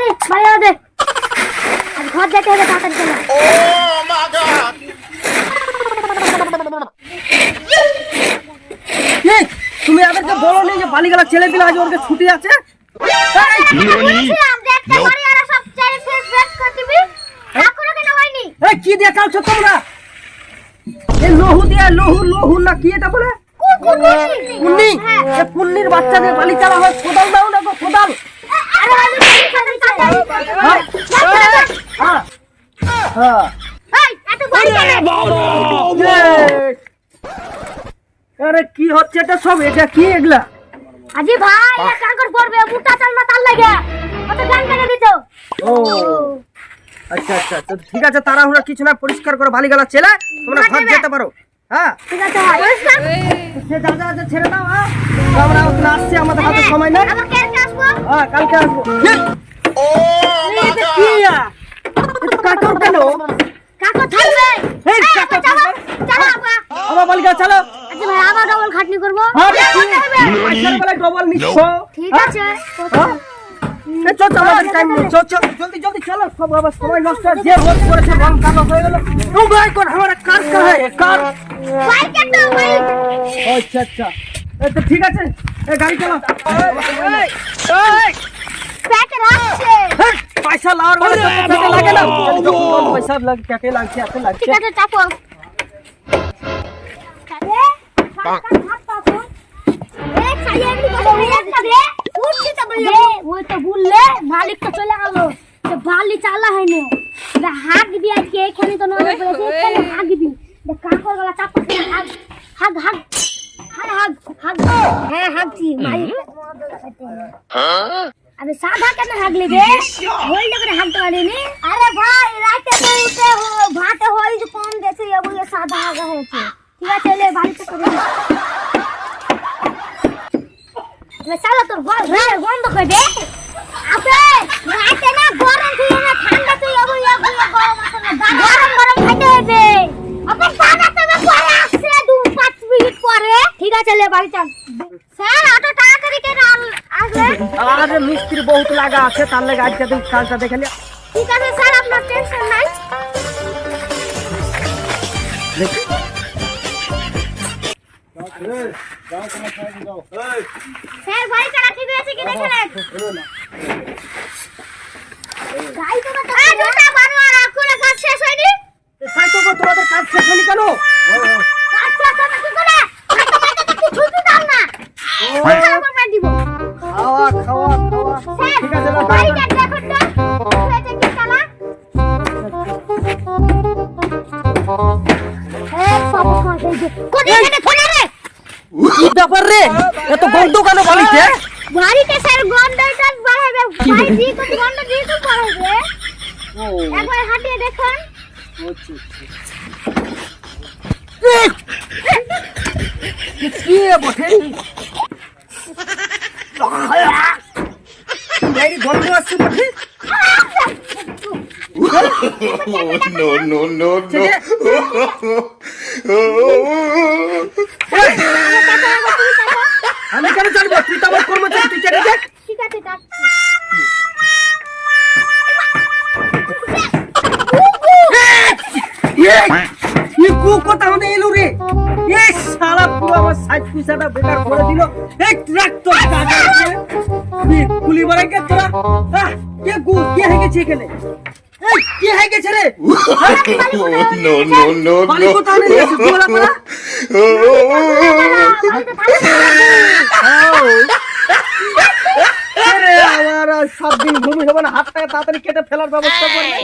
তাড়াতাড়ি বাড়ি দে, আজ ঘর যেতে হবে, তাড়াতাড়ি চলো। তুমি আমাকে বলো নি যে বালিগালা ছেলে দিলে আজ ওরকে ছুটি আছে? কি দেখাচ্ছ তোমরা? লহু দিয়া লহু লহু না কি এটা বলে? পুন্নি, পুন্নির বাচ্চাদের বালি চালা হয়। কোদাল দাও না গো, কোদাল। আরে কি হচ্ছে এটা সব? এটা কি এগুলা? আজি ভাই কাঙ্কর পড়বে, মুটা চাল না তার লাগে কত গান কেটে দিছো। ও আচ্ছা আচ্ছা, তো ঠিক আছে, তাড়াহুড়া কিছু না, পরিষ্কার করে বালিগালা ছেলে তোমরা ঘর যেতে পারো। হ্যাঁ ঠিক আছে ভাই, পরিষ্কার সে যা যা ছেড়ে দাও। হ্যাঁ আমরা ওখানে আসছি, আমাদের হাতে সময় নেই। আবার কালকে আসবো। হ্যাঁ কালকে আসবো। ও এটা কি? এটা কাকর কেন? কাকর থাকবে। এই কাকর চলো চলো আপা, আমার বালিগালা চালো। আচ্ছা ভাই আবার ডবল খাটনি করব। হ্যাঁ পয়সার বেলায় ডবল নিচ্ছ। ঠিক আছে চল চল, আমাদের টাইম নেই, চল চল জলদি জলদি চলো। সব আবার সময় নষ্ট হয়, যে রোদ করেছে রং কালো হয়ে গেল। ও ভাই কোন हमारा कार का है कार? বাইক কাটো বাইক। अच्छा अच्छा, তো ঠিক আছে, এই গাড়ি চালাও। এই পেটে রাখছে। পয়সা লাওয়ার বলে পেটে লাগে না? পয়সা লাগ পেটে লাগছে, এত লাগছে। ঠিক আছে চাপো। আরে হাত পাও। এক সাইয়ে এমনি করে হয়ে যাবে। উঠছি তো বলে ওই তো বললে মালিক তো চলে গেল, তো বালি চালা হয়নি। না হাগ দিয়ে আজকে এখানে তো নড়ে পড়েছে, এখানে হাগ দি দে কাকর গলা চাপছে। হাগ হাগ হাগ হাগ হাগ হ্যাঁ হাগছি মালিক। আরে সাদা কেন হাগলি রে? হোল্ড করে হাগতে পারিনি। আরে ভাই রাতে তো উঠে ভাতে হোল্ড কম দেছে, এগুলো সাদা হাগা হয়েছে। ঠিক আছে এলে বাড়িতে করে চলো, তোর ঘর বন্ধ করে দে। আপে রাতে না গরম তুই না ঠান্ডা তুই গরম গরম খাইতে হবে। আপনি দাদা তুমি পরে আসছে 2-5 মিনিট পরে। ঠিক আছে লে বাড়ি চল। স্যার অত তাড়াতাড়ি কেন আসলে? আরে মিস্ত্রি বহুত লাগা আছে, তার লাগে আজকে দিন কাজটা দেখে নি। ঠিক আছে স্যার, আপনার টেনশন নাই। স্যার গাড়ি চালা ঠিক আছে কি দেখে নেন। গাড়ি তো না দুটা বারো আর এখনো কাজ শেষ হয়নি। তাই তো তোমাদের কাজ শেষ হয়নি কেন? কাজ শেষ হবে কি করে? তো কি ছুটি দাও না। খাওয়া করে দিব। খাওয়া খাওয়া খাওয়া ঠিক আছে না? গাড়িটা দেখো তো হয়েছে কি চালা। সব খাওয়া এই যে কোন এখানে ফোনে রে। কি ব্যাপার রে? এত গন্ধ কেন বালিতে? বাড়িতে স্যার গন্ধটা বাড়াবে। ভাই জি কত গন্ধ দিয়ে তো বাড়াবে। একবার হাঁটিয়ে দেখুন। কি বটে? মেরি গন্ধ আসছে বটে। No, no, no, no. আমি কেন জানবো? তুই তো আমার কর্মচারী, তুই চেনে দেখ। ঠিক আছে ডাকছি। এই কথা হতে এলো রে। এই শালা পুরো আমার সাইজ পয়সাটা বেকার করে দিল। এই ট্রাক্টর কাটা আছে। তুই কুলি বাড়াই কে তোরা? কে হয়ে গেছে এখানে? এই কে হয়ে গেছে রে? No, no, no, বালি কথা হতে এসে গোলা করা। আরে আমার সব দিন ঘুমি হবে না, হাতটা তাড়াতাড়ি কেটে ফেলার ব্যবস্থা করবে।